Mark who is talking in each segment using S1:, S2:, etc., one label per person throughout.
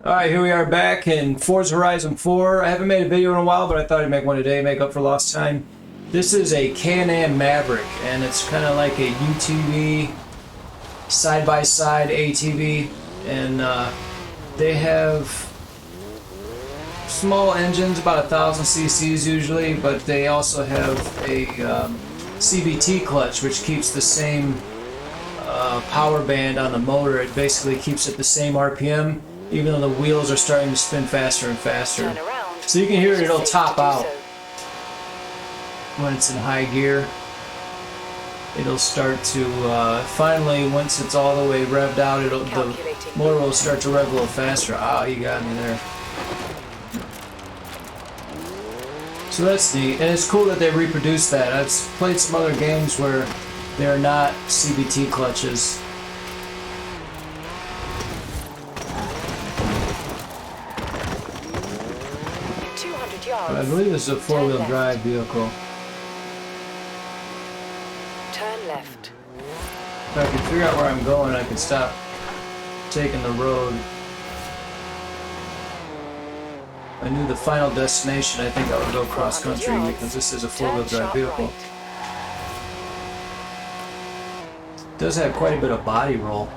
S1: Alright, here we are back in Forza Horizon 4. I haven't made a video in a while, but I thought I'd make one today, make up for lost time. This is a Can-Am Maverick, and it's kind of like a UTV, side-by-side ATV, and they have small engines, about 1,000 cc's usually, but they also have a CVT clutch, which keeps the same power band on the motor. It basically keeps it the same RPM, even though the wheels are starting to spin faster and faster. So you can hear it'll top out when it's in high gear. It'll start to finally, once it's all the way revved out, the motor will start to rev a little faster. Ah, you got me there. So that's neat, and it's cool that they reproduced that. I've played some other games where they're not CVT clutches. I believe this is a four-wheel drive vehicle.
S2: Turn left.
S1: If I can figure out where I'm going, I can stop taking the road. If I knew the final destination, I think I would go cross-country because this is a four-wheel drive vehicle. It does have quite a bit of body roll.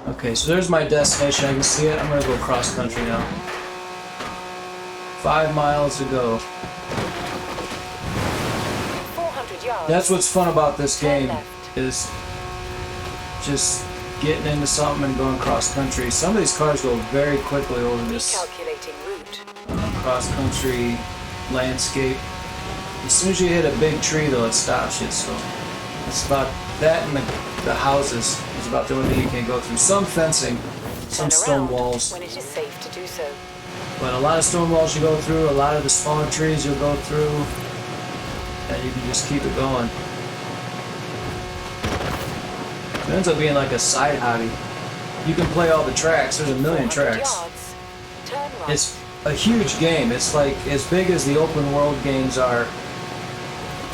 S1: Okay, so there's my destination. I can see it. I'm going to go cross-country now. 5 miles to go.
S2: 400 yards.
S1: That's what's fun about this game, is just getting into something and going cross-country. Some of these cars go very quickly over this cross-country landscape. As soon as you hit a big tree, though, it stops you. So it's about that, and the houses is about the only thing you can go through. Some fencing, some stone walls.
S2: When it is safe to do so.
S1: But a lot of stone walls you go through, a lot of the smaller trees you'll go through, and you can just keep it going. It ends up being like a side hobby. You can play all the tracks. There's a million tracks. It's a huge game. It's like as big as the open world games are.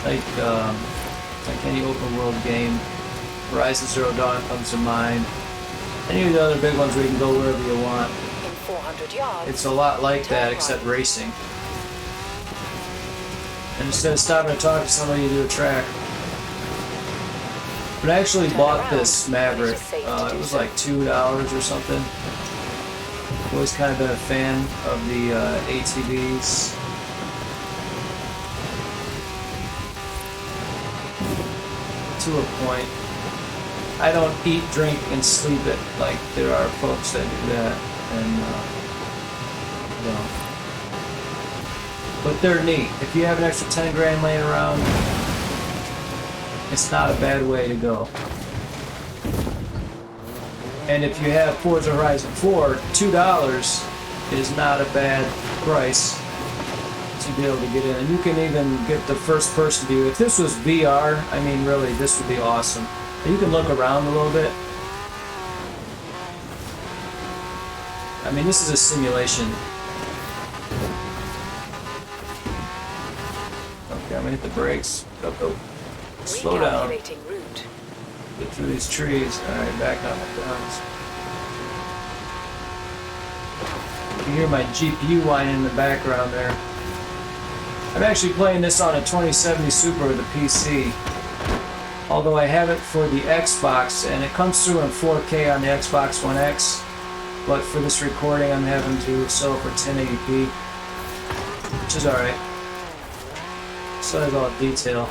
S1: Like any open world game. Horizon Zero Dawn comes to mind. Any of the other big ones where you can go wherever you want.
S2: 400 yards.
S1: It's a lot like that, except racing. And instead of stopping to talk to somebody, you do a track. But I actually bought this Maverick. It was like $2 or something. I've always kind of been a fan of the ATVs. To a point. I don't eat, drink, and sleep it like there are folks that do that. And, but they're neat. If you have an extra 10 grand laying around, it's not a bad way to go. And if you have Forza Horizon 4, $2 is not a bad price to be able to get in. And you can even get the first person view. If this was VR, I mean really, this would be awesome. You can look around a little bit. I mean, this is a simulation. Okay, I'm gonna hit the brakes. Go. Slow down. Get through these trees. Alright, back on the guns. You can hear my GPU whining in the background there. I'm actually playing this on a 2070 Super with a PC. Although I have it for the Xbox, and it comes through in 4K on the Xbox One X. But for this recording, I'm having to sell for 1080p, which is alright. So there's all the detail.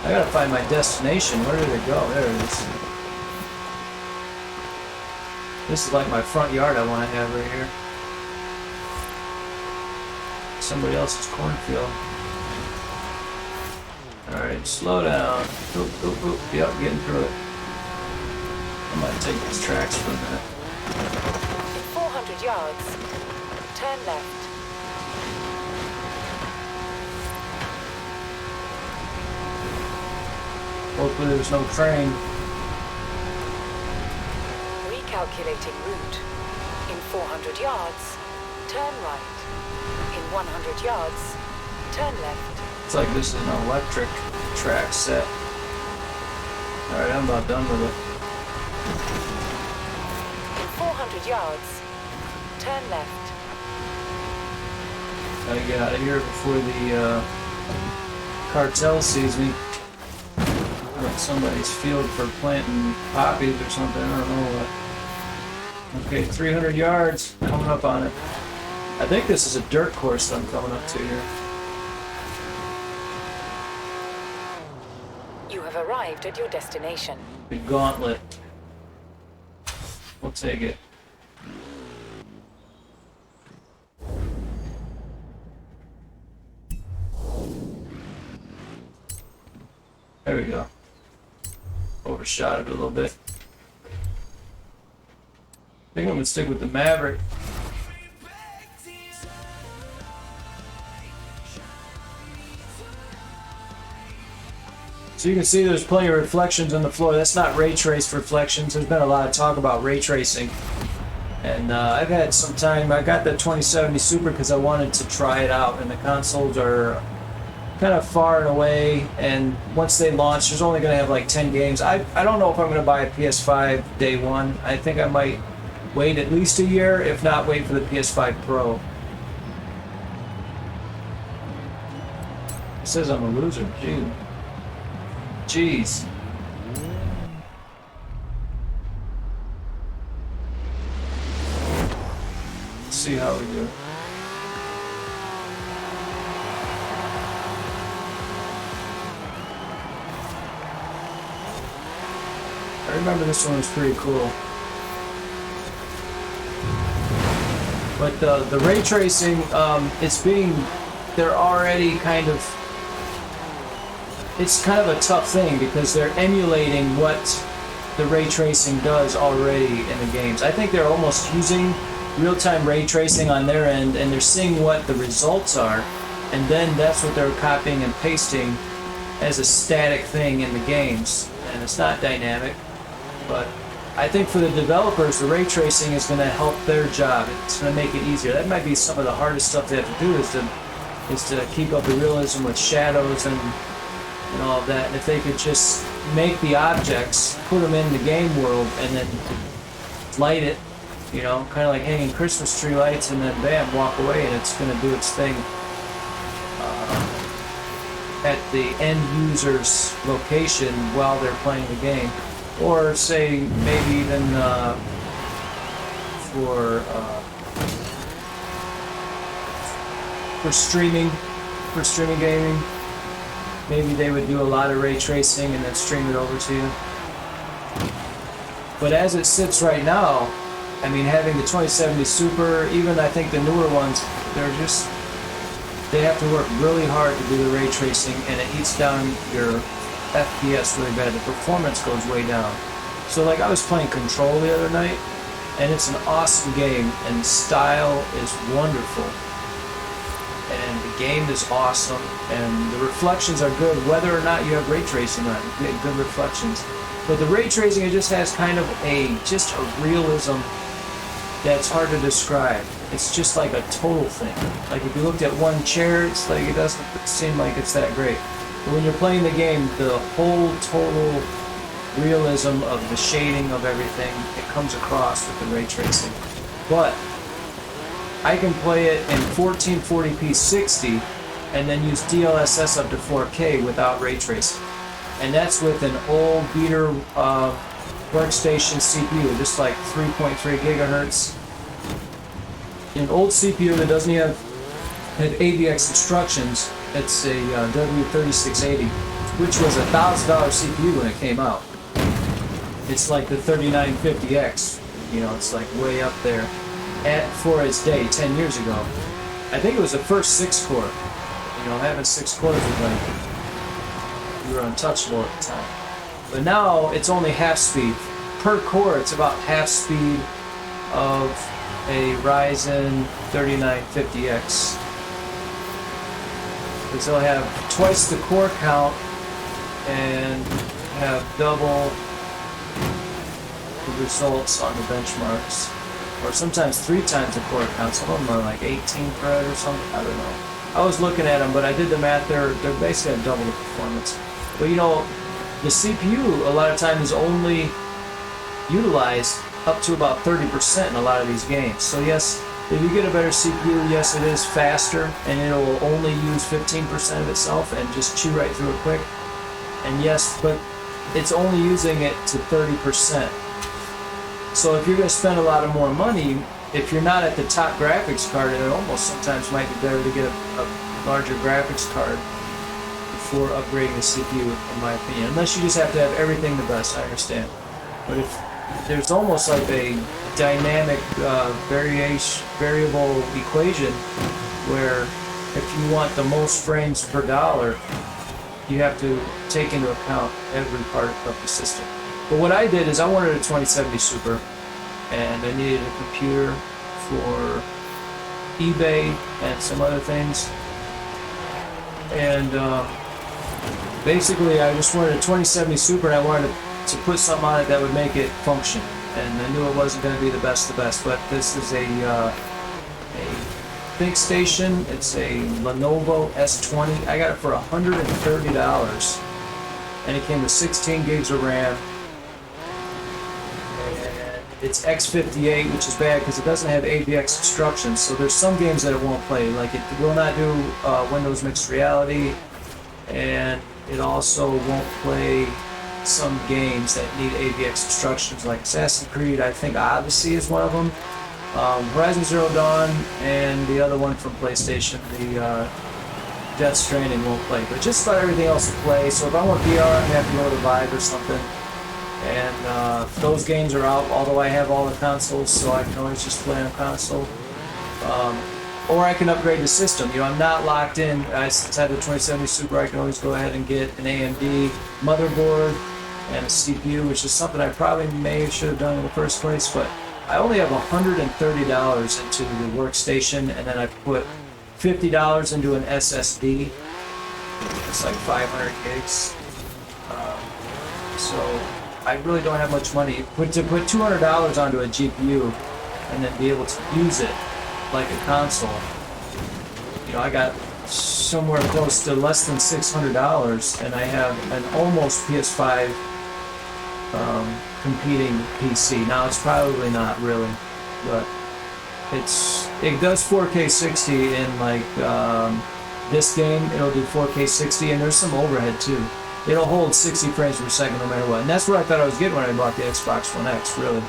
S1: I gotta find my destination. Where did it go? There it is. This is like my front yard I want to have right here. Somebody else's cornfield. Alright, slow down. Oop. Yep, getting through it. I might take these tracks for a minute.
S2: 400 yards. Turn left.
S1: Hopefully there's no train.
S2: Recalculating route. In 400 yards, turn right. In 100 yards, turn left.
S1: It's like this is an electric track set. Alright, I'm about done with it.
S2: In 400 yards, Turn left.
S1: Gotta get out of here before the cartel sees me. Like somebody's field for planting poppies or something, I don't know what. Okay, 300 yards, coming up on it. I think this is a dirt course that I'm coming up to here.
S2: You have arrived at your destination.
S1: The gauntlet. We'll take it. There we go. Overshot it a little bit. I think I'm gonna stick with the Maverick. So you can see there's plenty of reflections on the floor. That's not ray trace reflections. There's been a lot of talk about ray tracing. And I've had some time. I got the 2070 Super because I wanted to try it out, and the consoles are kind of far and away, and once they launch, there's only going to have like 10 games. I don't know if I'm going to buy a PS5 day one. I think I might wait at least a year, if not wait for the PS5 Pro. It says I'm a loser. Jeez. Let's see how we do. I remember this one was pretty cool. But the ray tracing, they're already kind of, it's kind of a tough thing because they're emulating what the ray tracing does already in the games. I think they're almost using real-time ray tracing on their end, and they're seeing what the results are, and then that's what they're copying and pasting as a static thing in the games, and it's not dynamic. But I think for the developers, the ray tracing is going to help their job. It's going to make it easier. That might be some of the hardest stuff they have to do, is to keep up the realism with shadows and all of that. And if they could just make the objects, put them in the game world, and then light it, kind of like hanging Christmas tree lights, and then bam, walk away, and it's going to do its thing at the end user's location while they're playing the game. Or say maybe even for streaming gaming, maybe they would do a lot of ray tracing and then stream it over to you. But as it sits right now, I mean, having the 2070 Super, even I think the newer ones, they have to work really hard to do the ray tracing, and it eats down your FPS really bad. The performance goes way down. So like I was playing Control the other night, and it's an awesome game, and the style is wonderful, and the game is awesome, and the reflections are good whether or not you have ray tracing on it. You get good reflections. But the ray tracing, it just has kind of a realism that's hard to describe. It's just like a total thing. Like if you looked at one chair, it's like it doesn't seem like it's that great. But when you're playing the game, the whole total realism of the shading of everything, it comes across with the ray tracing. But I can play it in 1440p 60 and then use DLSS up to 4K without ray tracing. And that's with an old beater workstation CPU, just like 3.3 gigahertz. An old CPU that doesn't have AVX instructions. It's a W3680, which was a $1,000 CPU when it came out. It's like the 3950X, it's like way up there for its day 10 years ago. I think it was the first 6-core. Having 6 cores was like, you were untouchable at the time. But now it's only half speed. Per core, it's about half speed of a Ryzen 3950X. Because they'll have twice the core count and have double the results on the benchmarks. Or sometimes 3 times the core count. Some of them are like 18 thread or something. I don't know. I was looking at them, but I did the math. They're basically at double the performance. But the CPU a lot of times is only utilized up to about 30% in a lot of these games. So yes, if you get a better CPU, yes, it is faster, and it'll only use 15% of itself and just chew right through it quick. And yes, but it's only using it to 30%. So if you're going to spend a lot of more money, if you're not at the top graphics card, it almost sometimes might be better to get a larger graphics card before upgrading the CPU, in my opinion. Unless you just have to have everything the best, I understand. But if there's almost like a dynamic variable equation where if you want the most frames per dollar, you have to take into account every part of the system. But what I did is I wanted a 2070 Super, and I needed a computer for eBay and some other things. And basically I just wanted a 2070 Super, and I wanted to put something on it that would make it function. And I knew it wasn't going to be the best, but this is a ThinkStation. It's a Lenovo S20. I got it for $130, and it came with 16 gigs of RAM. And it's X58, which is bad because it doesn't have AVX instructions. So there's some games that it won't play. Like it will not do Windows Mixed Reality, and it also won't play some games that need AVX instructions, like Assassin's Creed. I think Odyssey is one of them. Horizon Zero Dawn, and the other one from PlayStation, the Death Stranding, won't play. But just about everything else will play. So if I want VR, I have to go to Vive or something. And those games are out, although I have all the consoles, so I can always just play on console. Or I can upgrade the system. You know, I'm not locked in. I have the 2070 Super. I can always go ahead and get an AMD motherboard and a CPU, which is something I probably should have done in the first place. But I only have $130 into the Workstation, and then I put $50 into an SSD. It's like 500 gigs. So I really don't have much money. To put $200 onto a GPU and then be able to use it like a console, you know, I got somewhere close to less than $600, and I have an almost PS5 competing PC. Now it's probably not really, but it does 4K 60 in like this game. It'll do 4K 60, and there's some overhead too. It'll hold 60 frames per second no matter what, and that's what I thought I was getting when I bought the Xbox One X, really.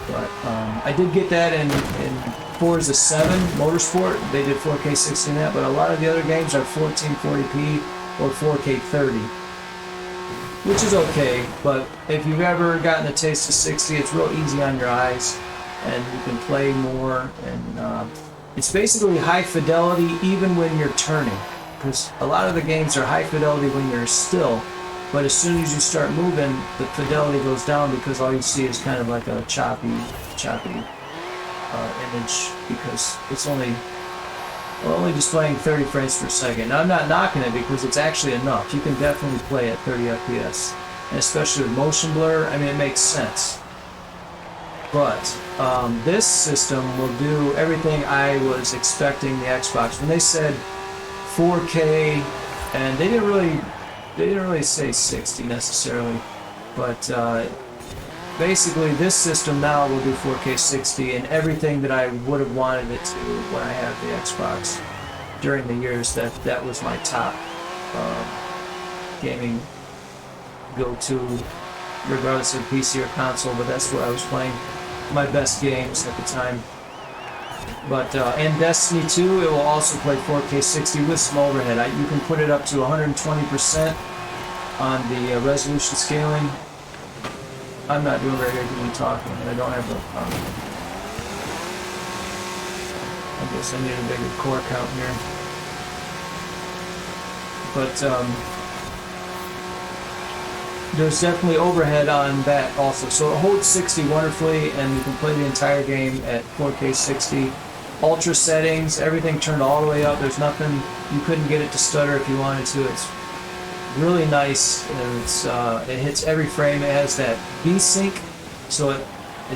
S1: But I did get that in Forza 7 Motorsport. They did 4K 60 in that, but a lot of the other games are 1440p or 4K 30, which is okay. But if you've ever gotten a taste of 60, it's real easy on your eyes, and you can play more. And it's basically high fidelity even when you're turning, because a lot of the games are high fidelity when you're still, but as soon as you start moving, the fidelity goes down because all you see is kind of like a choppy image, because it's only displaying 30 frames per second. Now, I'm not knocking it because it's actually enough. You can definitely play at 30 FPS, and especially with motion blur, I mean, it makes sense. But this system will do everything I was expecting the Xbox. When they said 4K, and they didn't really say 60 necessarily, but basically this system now will do 4K 60 and everything that I would have wanted it to when I had the Xbox during the years that was my top gaming go-to, regardless of PC or console. But that's where I was playing my best games at the time. But and Destiny 2, it will also play 4K 60 with some overhead. You can put it up to 120% on the resolution scaling. I'm not doing very good when talking, and I don't have the. I guess I need a bigger core count here. But there's definitely overhead on that also. So it holds 60 wonderfully, and you can play the entire game at 4K 60. Ultra settings, everything turned all the way up. There's nothing, you couldn't get it to stutter if you wanted to. It's really nice, and it hits every frame. It has that V-Sync, so it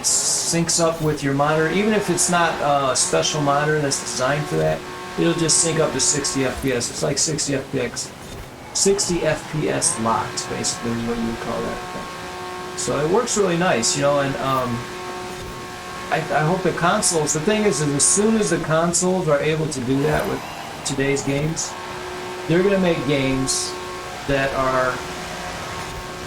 S1: syncs up with your monitor. Even if it's not a special monitor that's designed for that, it'll just sync up to 60 FPS. It's like 60 FPS locked, basically, is what you would call that. So it works really nice, you know. And I hope the consoles, the thing is as soon as the consoles are able to do that with today's games, they're going to make games that are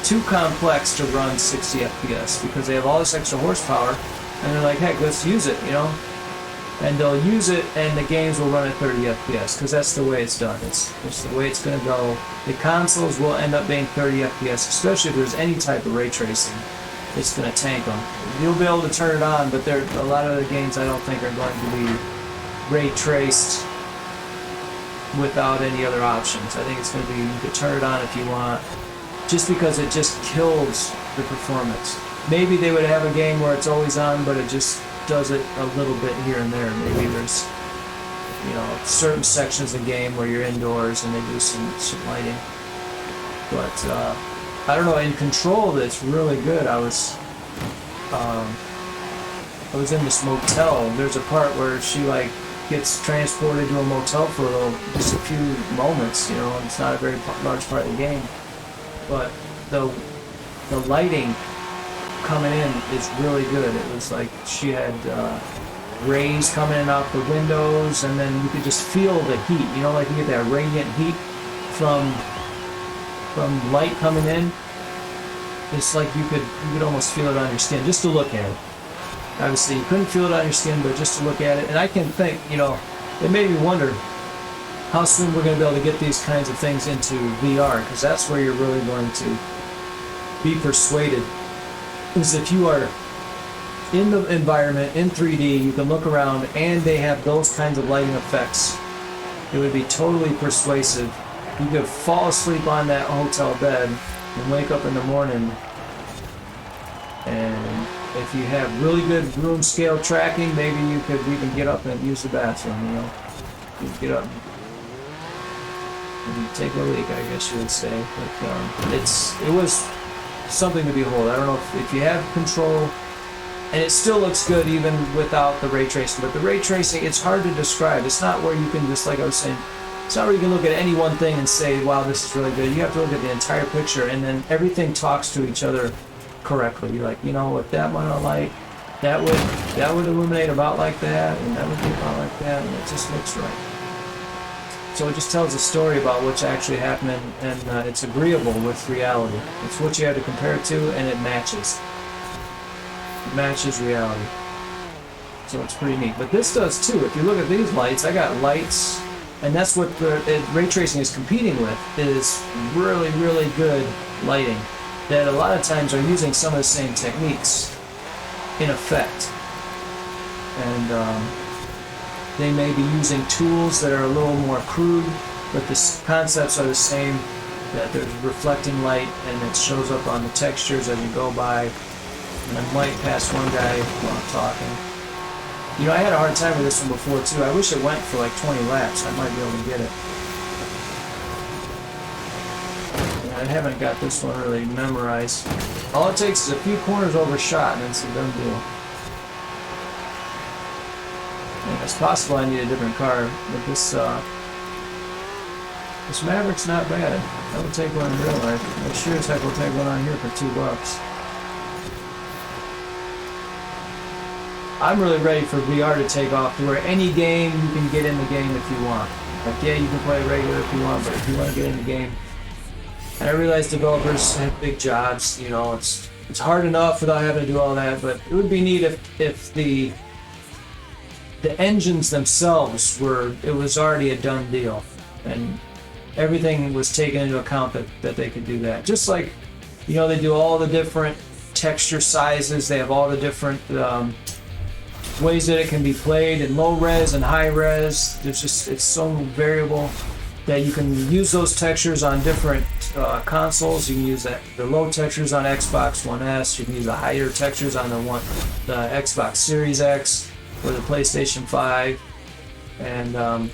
S1: too complex to run 60 FPS because they have all this extra horsepower, and they're like, heck, let's use it, you know? And they'll use it, and the games will run at 30 FPS because that's the way it's done. It's the way it's going to go. The consoles will end up being 30 FPS, especially if there's any type of ray tracing. It's going to tank them. You'll be able to turn it on, but a lot of the games I don't think are going to be ray traced without any other options. I think it's going to be, you can turn it on if you want, just because it just kills the performance. Maybe they would have a game where it's always on, but it just does it a little bit here and there. Maybe there's, you know, certain sections of the game where you're indoors and they do some lighting. But I don't know. In Control, that's really good. I was in this motel, and there's a part where she like gets transported to a motel for just a few moments. You know, and it's not a very large part of the game, but the lighting coming in is really good. It was like she had rays coming in out the windows, and then you could just feel the heat. You know, like you get that radiant heat from light coming in. It's like you could almost feel it on your skin just to look at it. Obviously, you couldn't feel it on your skin, but just to look at it. And I can think, you know, it made me wonder how soon we're going to be able to get these kinds of things into VR, because that's where you're really going to be persuaded. Is if you are in the environment in 3D, you can look around, and they have those kinds of lighting effects. It would be totally persuasive. You could fall asleep on that hotel bed and wake up in the morning, and if you have really good room scale tracking, maybe you could even get up and use the bathroom, you know. You could get up and take a leak, I guess you would say. But it was something to behold. I don't know if you have Control, and it still looks good even without the ray tracing. But the ray tracing, it's hard to describe. It's not where you can just, like I was saying, it's not where you can look at any one thing and say, wow, this is really good. You have to look at the entire picture, and then everything talks to each other correctly. You're like, you know what, that amount of light, that would illuminate about like that, and that would be about like that, and it just looks right. So it just tells a story about what's actually happening, and it's agreeable with reality. It's what you have to compare it to, and it matches. It matches reality. So it's pretty neat. But this does too. If you look at these lights, I got lights, and that's what ray tracing is competing with, is really, really good lighting that a lot of times are using some of the same techniques in effect. And they may be using tools that are a little more crude, but the concepts are the same, that there's reflecting light and it shows up on the textures as you go by. And I might pass one guy while I'm talking. You know, I had a hard time with this one before too. I wish it went for like 20 laps. I might be able to get it. I haven't got this one really memorized. All it takes is a few corners overshot and it's a done deal. And it's possible I need a different car, but this Maverick's not bad. I would take one in real life. I sure as heck will take one on here for $2. I'm really ready for VR to take off to where any game you can get in the game if you want. Like, yeah, you can play regular if you want, but if you want to get in the game. And I realize developers have big jobs, you know, it's hard enough without having to do all that, but it would be neat if the engines themselves it was already a done deal, and everything was taken into account that they could do that. Just like, you know, they do all the different texture sizes, they have all the different ways that it can be played in low res and high res. It's so variable that you can use those textures on different consoles. You can use the low textures on Xbox One S. You can use the higher textures on the Xbox Series X or the PlayStation 5. And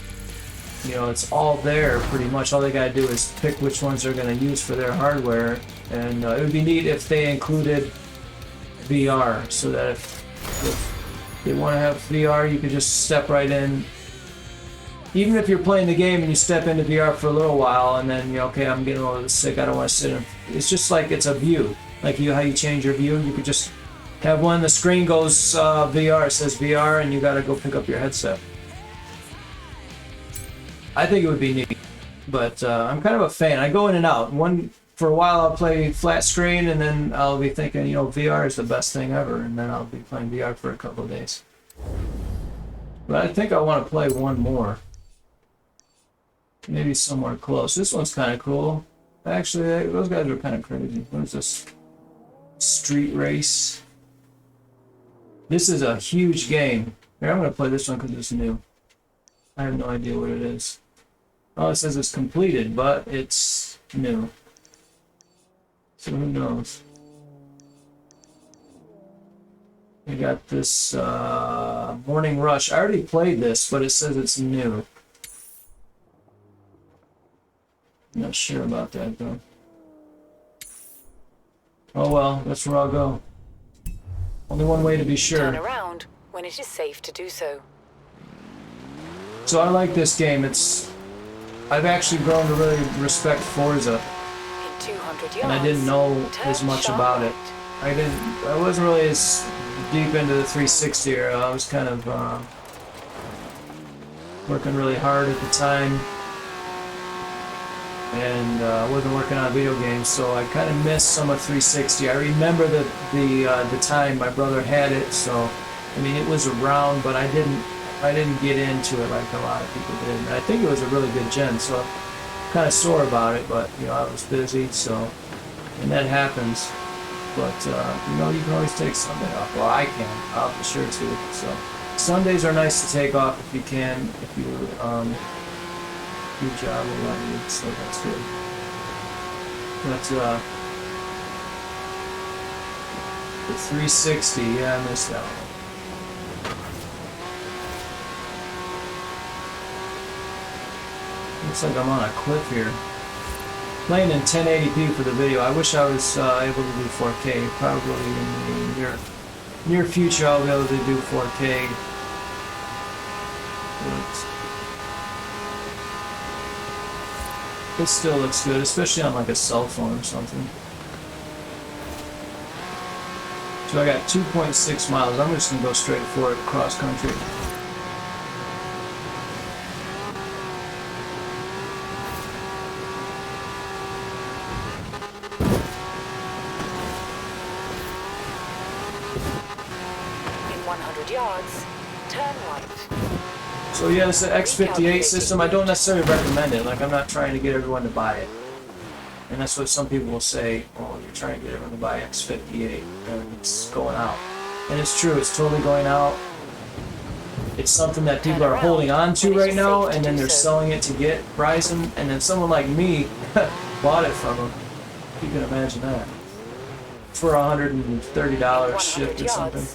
S1: you know, it's all there pretty much. All they gotta do is pick which ones they're gonna use for their hardware. And it would be neat if they included VR, so that if they want to have VR, you could just step right in. Even if you're playing the game and you step into VR for a little while, and then you're okay, I'm getting a little sick, I don't want to sit in. It's just like it's a view. Like how you change your view, you could just have one, the screen goes VR, it says VR, and you gotta go pick up your headset. I think it would be neat, but I'm kind of a fan. I go in and out. For a while I'll play flat screen, and then I'll be thinking, you know, VR is the best thing ever, and then I'll be playing VR for a couple of days. But I think I want to play one more. Maybe somewhere close. This one's kind of cool. Actually, those guys are kind of crazy. What is this? Street Race. This is a huge game. Here, I'm going to play this one because it's new. I have no idea what it is. Oh, it says it's completed, but it's new. So who knows? We got this Morning Rush. I already played this, but it says it's new. I'm not sure about that though. Oh well, that's where I'll go. Only one way to be sure.
S2: Turn around when it is safe to do so.
S1: So I like this game. I've actually grown to really respect Forza.
S2: 200 yards,
S1: And I didn't know as much about it. I wasn't really as deep into the 360 era. I was kind of working really hard at the time, and wasn't working on video games, so I kind of missed some of 360. I remember the time my brother had it, so I mean it was around, but I didn't get into it like a lot of people did. And I think it was a really good gen, so kind of sore about it, but you know I was busy, so, and that happens. But you know, you can always take Sunday off. Well, I can. I'll for sure too. So Sundays are nice to take off if you can, if your job will let you. So that's good. But the 360, yeah, I missed that one. Looks like I'm on a cliff here. Playing in 1080p for the video. I wish I was able to do 4K. Probably in the near future I'll be able to do 4K. But it still looks good, especially on like a cell phone or something. So I got 2.6 miles. I'm just gonna go straight for it, cross country.
S2: Yards, turn right.
S1: So yeah, it's the X58 system. I don't necessarily recommend it. Like, I'm not trying to get everyone to buy it. And that's what some people will say, oh, you're trying to get everyone to buy X58 and it's going out. And it's true, it's totally going out. It's something that people are holding on to right now, and then they're selling it to get Horizon, and then someone like me bought it from them. You can imagine that. For $130 shipped or something.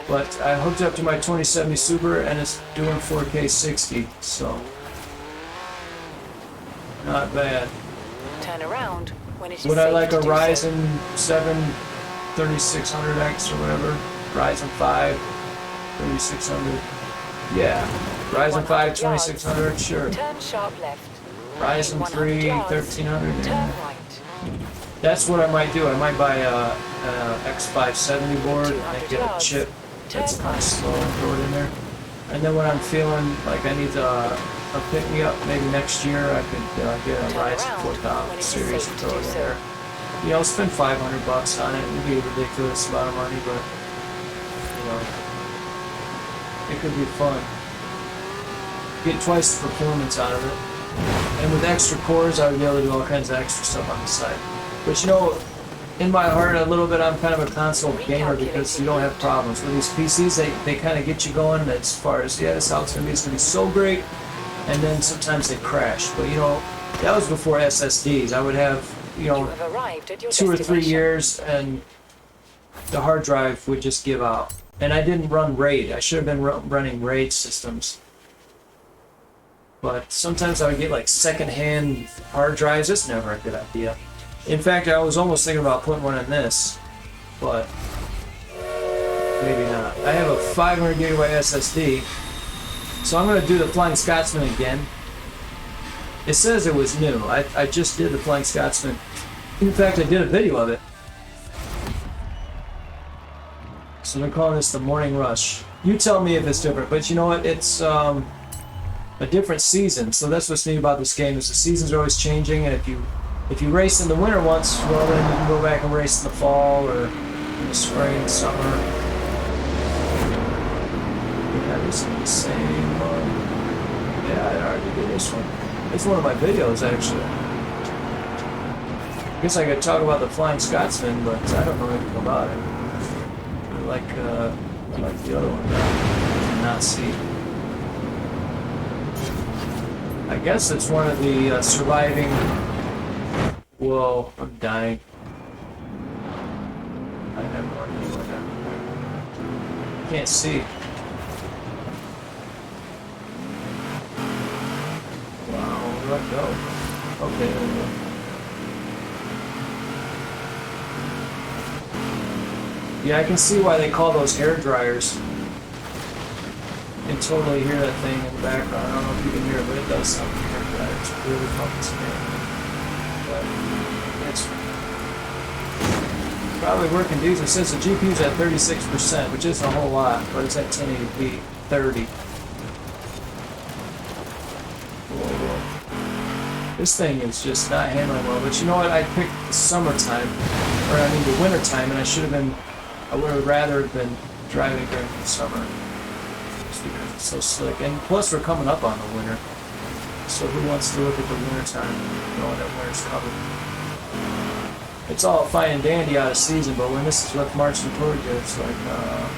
S1: But I hooked it up to my 2070 Super and it's doing 4K 60, so not bad.
S2: Turn around when it is
S1: Would I like a
S2: Ryzen
S1: 7 3600X or whatever? Ryzen 5 3600? Yeah. Ryzen 5 2600, sure.
S2: Turn sharp left.
S1: Ryzen 3 1300,
S2: Turn
S1: yeah.
S2: right.
S1: That's what I might do. I might buy a X570 board and get a chip that's kind of slow and throw it in there. And then when I'm feeling like I need a pick-me-up maybe next year, I could get a Ryzen 4000 series and throw it in there. You know, spend $500 on it. It would be a ridiculous amount of money, but you know, it could be fun. Get twice the performance out of it. And with extra cores, I would be able to do all kinds of extra stuff on the side. But you know, in my heart a little bit, I'm kind of a console gamer because you don't have problems. With these PCs, they kind of get you going as far as, yeah, this is going to be so great, and then sometimes they crash. But you know, that was before SSDs. I would have, you know, 2 or 3 years and the hard drive would just give out. And I didn't run RAID. I should have been running RAID systems. But sometimes I would get like second-hand hard drives. It's never a good idea. In fact, I was almost thinking about putting one in this, but maybe not. I have a 500 gigabyte SSD, so I'm going to do the Flying Scotsman again. It says it was new. I just did the Flying Scotsman. In fact, I did a video of it. So they're calling this the Morning Rush. You tell me if it's different, but you know what? It's a different season. So that's what's neat about this game is the seasons are always changing, and if you race in the winter once, well then you can go back and race in the fall or in the spring, summer. Yeah, this is the same one. Yeah, I already did this one. It's one of my videos actually. I guess I could talk about the Flying Scotsman, but I don't know anything about it. Like the other one. I cannot see. I guess it's one of the surviving. Whoa, I'm dying. I have no idea what happened. Can't see. Wow, where'd I go? Okay, there we go. Yeah, I can see why they call those hair dryers. You can totally hear that thing in the background. I don't know if you can hear it, but it does sound like a hair dryer. It's really fucking scary. But it's probably working decent. It says the GPU's at 36%, which isn't a whole lot, but it's at 1080p 30. Whoa. This thing is just not handling well. But you know what? I picked the summertime, or I mean the winter time, and I would have rather have been driving during the summer. Just because it's so slick. And plus we're coming up on the winter. So who wants to look at the winter time knowing that winter's coming? It's all fine and dandy out of season, but when this is what's marching toward you, it's like, yeah.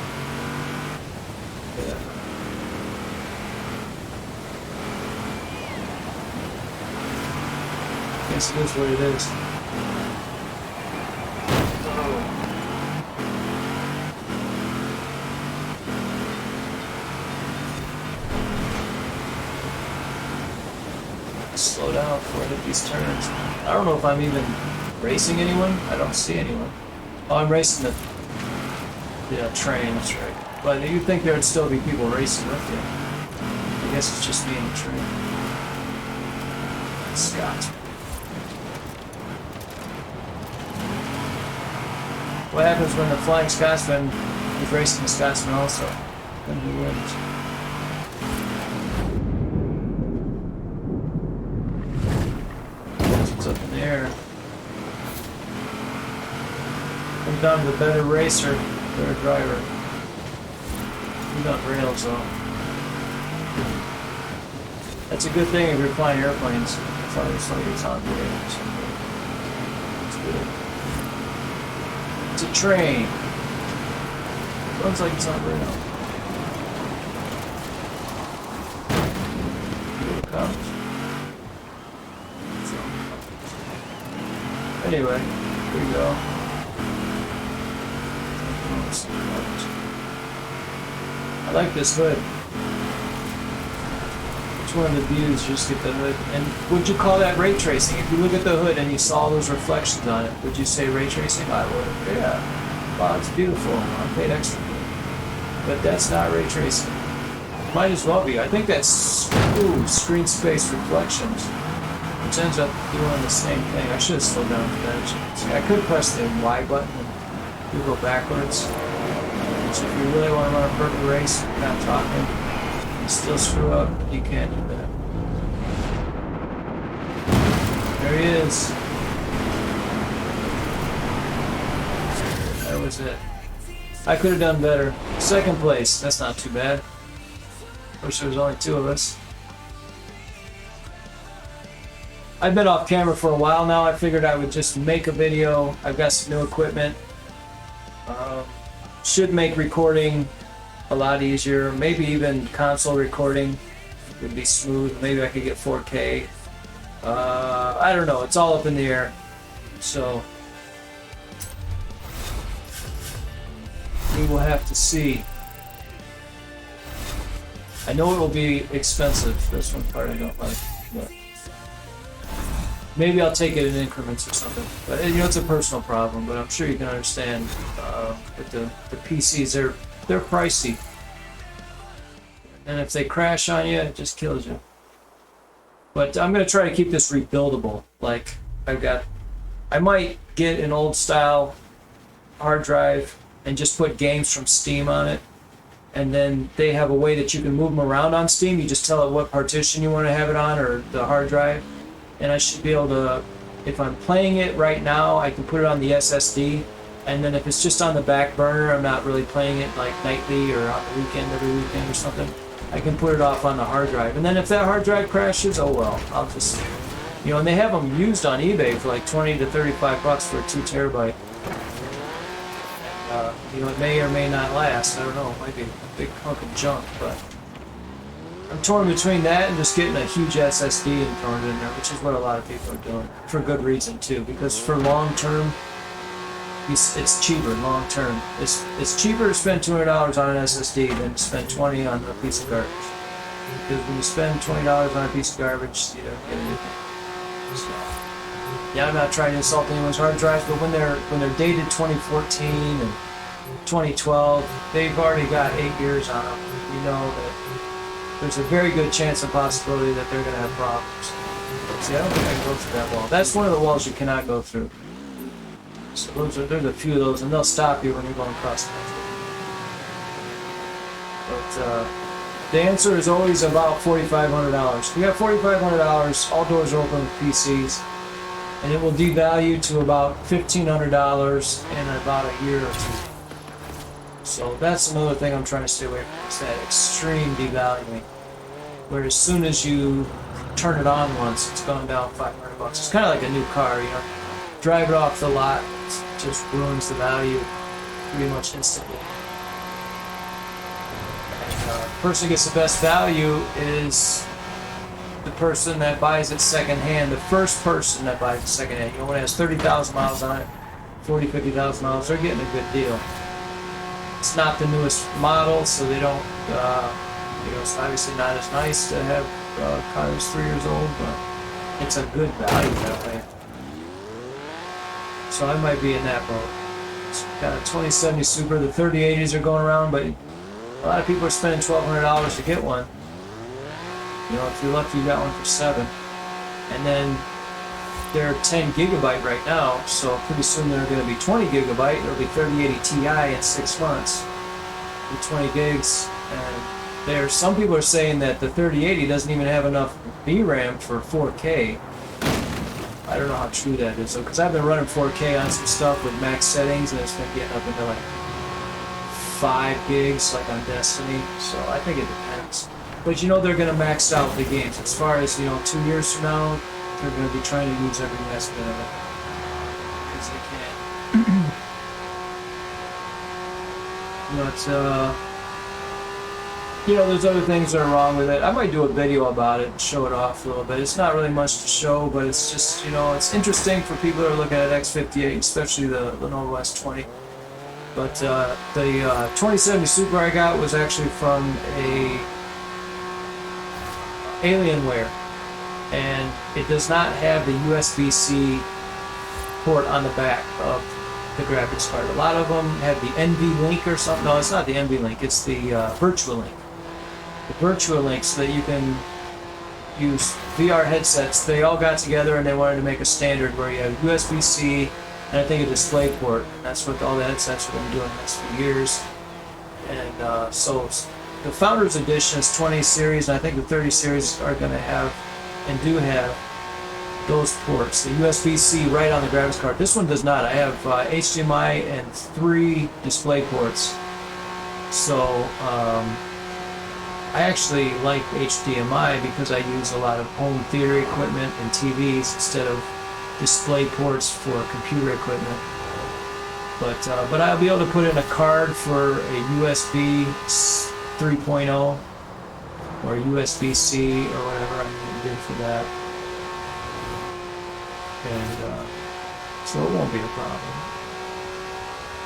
S1: I guess it is what it is. Slow down before I hit these turns. I don't know if I'm even racing anyone. I don't see anyone. Oh, I'm racing the train, that's right. But you'd think there would still be people racing with you. I guess it's just me and the train. Scott. What happens when the Flying Scotsman is racing the Scotsman also? Then he wins. What's up in the air? Comes down to the better racer, better driver. He's on rails though. That's a good thing if you're flying airplanes. As long as it's on rails. It's good. It's a train. Looks like it's on rails. Here it comes. Anyway, here we go. I like this hood. It's one of the views, just get the hood. And would you call that ray tracing? If you look at the hood and you saw those reflections on it, would you say ray tracing? I would. Yeah. Wow, it's beautiful. I paid extra for it. But that's not ray tracing. Might as well be. I think that's screen space reflections, which ends up doing the same thing. I should have slowed down for that. See, I could press the Y button and you go backwards. So if you really want to run a perfect race, not talking, and still screw up, you can't do that. There he is. That was it. I could have done better. Second place, that's not too bad. Wish there was only two of us. I've been off camera for a while now. I figured I would just make a video. I've got some new equipment. Should make recording a lot easier. Maybe even console recording would be smooth. Maybe I could get 4K. I don't know. It's all up in the air. So we will have to see. I know it will be expensive. That's one part I don't like. But maybe I'll take it in increments or something. But you know, it's a personal problem. But I'm sure you can understand with the PCs, they're pricey. And if they crash on you, it just kills you. But I'm gonna try to keep this rebuildable. Like I might get an old style hard drive and just put games from Steam on it. And then they have a way that you can move them around on Steam. You just tell it what partition you want to have it on, or the hard drive. And I should be able to, if I'm playing it right now, I can put it on the SSD. And then if it's just on the back burner, I'm not really playing it like nightly or on the weekend, every weekend or something, I can put it off on the hard drive. And then if that hard drive crashes, oh well, I'll just, you know, and they have them used on eBay for like 20 to 35 bucks for a 2 terabyte. You know, it may or may not last. I don't know. It might be a big hunk of junk, but I'm torn between that and just getting a huge SSD and throwing it in there, which is what a lot of people are doing for good reason too. Because for long term, it's cheaper. Long term, it's cheaper to spend $200 on an SSD than to spend $20 on a piece of garbage. Because when you spend $20 on a piece of garbage, you don't get anything. So, yeah, I'm not trying to insult anyone's hard drives, but when they're dated 2014 and 2012, they've already got 8 years on them. You know that there's a very good chance and possibility that they're going to have problems. See, I don't think I can go through that wall. That's one of the walls you cannot go through. So there's a few of those, and they'll stop you when you're going across the country. But the answer is always about $4,500. You got $4,500, all doors are open with PCs. And it will devalue to about $1,500 in about a year or two. So that's another thing I'm trying to stay away from, is that extreme devaluing, where as soon as you turn it on once, it's gone down $500. It's kind of like a new car, you know. Drive it off the lot, it just ruins the value pretty much instantly. And the person who gets the best value is the person that buys it secondhand, the first person that buys it secondhand. You know, when it has 30,000 miles on it, 40, 50,000 miles, they're getting a good deal. It's not the newest model, so they don't, you know, it's obviously not as nice to have cars 3 years old, but it's a good value that way. So I might be in that boat. It's got a 2070 Super, the 3080s are going around, but a lot of people are spending $1,200 to get one. You know, if you're lucky, you got one for $7. And then they're 10 gigabyte right now, so pretty soon they're going to be 20 gigabyte. It'll be 3080 Ti in 6 months with 20 gigs. And some people are saying that the 3080 doesn't even have enough VRAM for 4K. I don't know how true that is, because I've been running 4K on some stuff with max settings, and it's been getting up into like 5 gigs, like on Destiny. So I think it depends. But you know, they're going to max out the games. As far as, you know, 2 years from now, they're going to be trying to use every last bit of it. Because they can. But, you know, there's other things that are wrong with it. I might do a video about it and show it off a little bit. It's not really much to show, but it's just, you know, it's interesting for people that are looking at X58, especially the Lenovo S20. But the 2070 Super I got was actually from a Alienware, and it does not have the USB-C port on the back of the graphics card. A lot of them have the NVLink or something. No, it's not the NVLink, it's the Virtual Link. The Virtual Link, so that you can use VR headsets. They all got together and they wanted to make a standard where you have USB-C and I think a display port. And that's what all the headsets are going to do in the next few years. And so the Founders Edition is 20 series, and I think the 30 series are going to have, and do have, those ports. The USB-C right on the graphics card. This one does not. I have HDMI and 3 display ports. So I actually like HDMI because I use a lot of home theater equipment and TVs instead of display ports for computer equipment. But I'll be able to put in a card for a USB 3.0 or USB-C or whatever I need to do for that. And so it won't be a problem.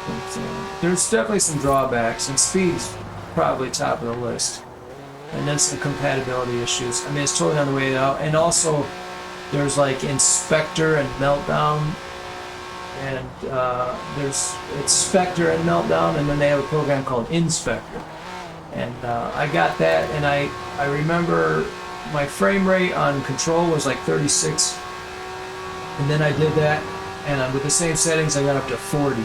S1: But, there's definitely some drawbacks, and speed's probably top of the list. And then some compatibility issues. I mean, it's totally on the way out. And also, there's like Inspector and Meltdown. And it's Spectre and Meltdown, and then they have a program called Inspector. And I got that, and I remember my frame rate on Control was like 36. And then I did that, and with the same settings, I got up to 40.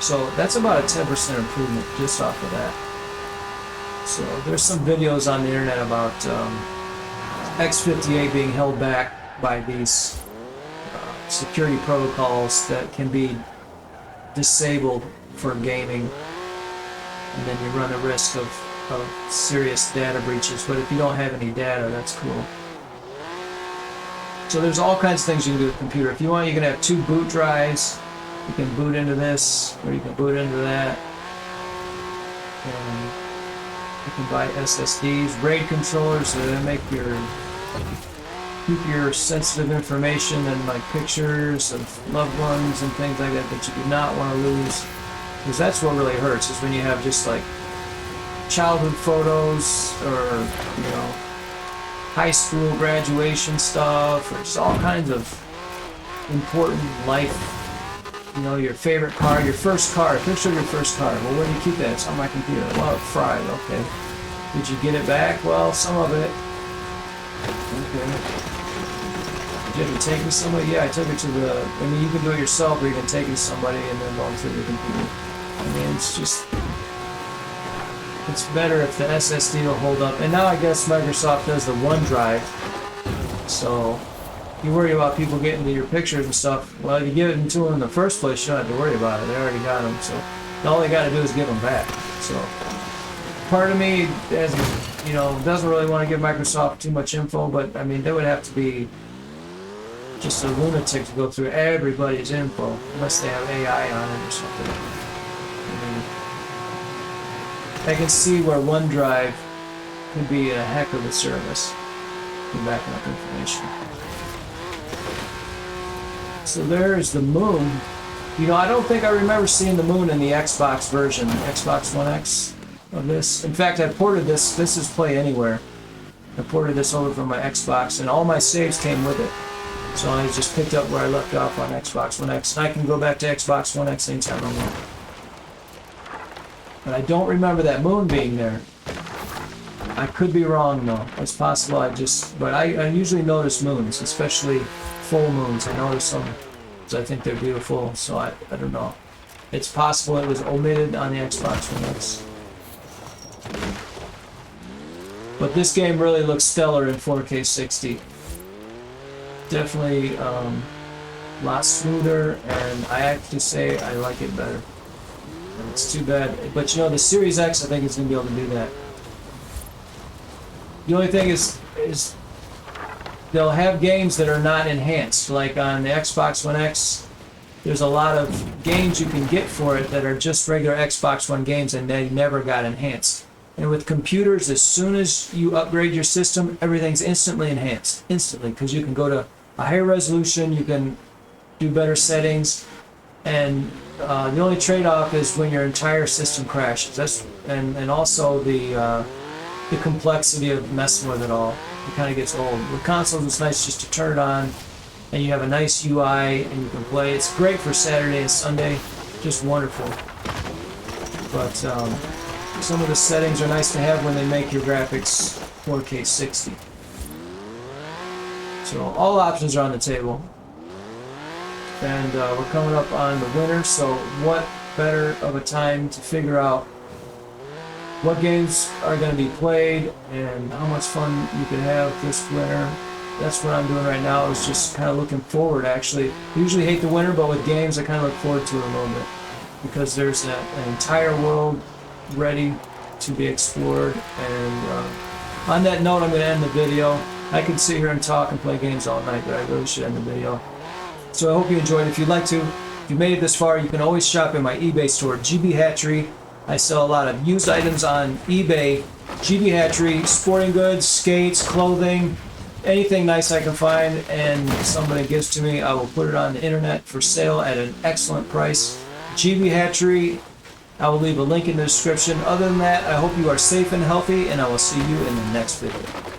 S1: So that's about a 10% improvement just off of that. So there's some videos on the internet about X58 being held back by these security protocols that can be disabled for gaming, and then you run the risk of serious data breaches. But if you don't have any data, that's cool. So there's all kinds of things you can do with a computer. If you want, you can have 2 boot drives. You can boot into this, or you can boot into that. And you can buy SSDs, RAID controllers that make keep your sensitive information and like pictures of loved ones and things like that you do not want to lose. Because that's what really hurts, is when you have just like childhood photos, or you know, high school graduation stuff, or just all kinds of important life. You know, your favorite car, your first car, a picture of your first car. Well, where do you keep that? It's on my computer. Well, it fried. Okay. Did you get it back? Well, some of it. Okay. Did you ever take it to somebody? Yeah, I took it to the... I mean, you can do it yourself, or you can take it to somebody and then log through the computer. I mean, it's just... It's better if the SSD will hold up. And now I guess Microsoft does the OneDrive. So... you worry about people getting to your pictures and stuff. Well, if you give it to them in the first place, you don't have to worry about it. They already got them, so all they got to do is give them back. So part of me, you know, doesn't really want to give Microsoft too much info, but I mean, they would have to be just a lunatic to go through everybody's info, unless they have AI on it or something. I can see where OneDrive could be a heck of a service for backing up information. So there's the moon. You know, I don't think I remember seeing the moon in the Xbox version, Xbox One X of this. In fact, I ported this. This is Play Anywhere. I ported this over from my Xbox, and all my saves came with it. So I just picked up where I left off on Xbox One X, and I can go back to Xbox One X anytime I want. But I don't remember that moon being there. I could be wrong, though. It's possible but I usually notice moons, especially full moons. I notice them because I think they're beautiful, so I don't know. It's possible it was omitted on the Xbox One X. But this game really looks stellar in 4K 60. Definitely a lot smoother, and I have to say I like it better. And it's too bad. But you know, the Series X I think is going to be able to do that. The only thing is they'll have games that are not enhanced. Like on the Xbox One X, there's a lot of games you can get for it that are just regular Xbox One games, and they never got enhanced. And with computers, as soon as you upgrade your system, everything's instantly enhanced. Instantly, because you can go to a higher resolution, you can do better settings, and the only trade-off is when your entire system crashes. And also the complexity of messing with it all. It kind of gets old. With consoles, it's nice just to turn it on, and you have a nice UI, and you can play. It's great for Saturday and Sunday, just wonderful. But some of the settings are nice to have when they make your graphics 4K 60. So all options are on the table. And we're coming up on the winter, so what better of a time to figure out what games are going to be played and how much fun you can have this winter. That's what I'm doing right now, is just kind of looking forward, actually. I usually hate the winter, but with games I kind of look forward to it a little bit, because there's an entire world ready to be explored. And on that note, I'm going to end the video. I could sit here and talk and play games all night, but I really should end the video. So I hope you enjoyed. If you'd like to, if you made it this far, you can always shop in my eBay store, GB Hatchery. I sell a lot of used items on eBay. GB Hatchery, sporting goods, skates, clothing, anything nice I can find and somebody gives to me, I will put it on the internet for sale at an excellent price. GB Hatchery, I will leave a link in the description. Other than that, I hope you are safe and healthy, and I will see you in the next video.